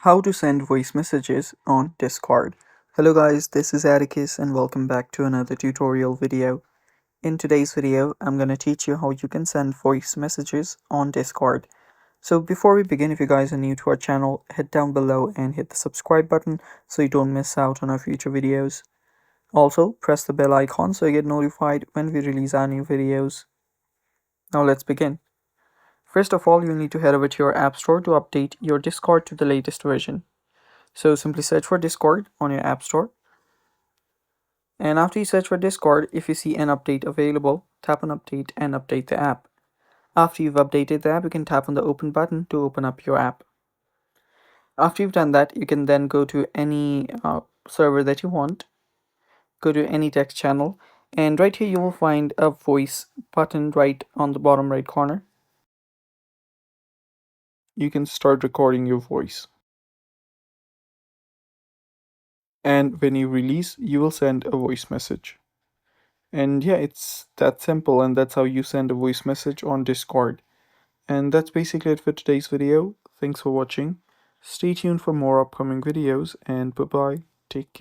How to send voice messages on Discord. Hello guys, this is Atticus and welcome back to another tutorial video. In today's video, I'm going to teach you how you can send voice messages on Discord. So before we begin, if you guys are new to our channel, head down below and hit the subscribe button so you don't miss out on our future videos. Also, press the bell icon so you get notified when we release our new videos. Now let's begin. First of all, you need to head over to your App Store to update your Discord to the latest version. So simply search for Discord on your App Store. And after you search for Discord, if you see an update available, tap on update and update the app. After you've updated the app, you can tap on the open button to open up your app. After you've done that, you can then go to any server that you want, go to any text channel, and right here you will find a voice button right on the bottom right corner. You can start recording your voice. And when you release, you will send a voice message. And yeah, it's that simple, and that's how you send a voice message on Discord. And that's basically it for today's video. Thanks for watching. Stay tuned for more upcoming videos, and bye bye. Take care.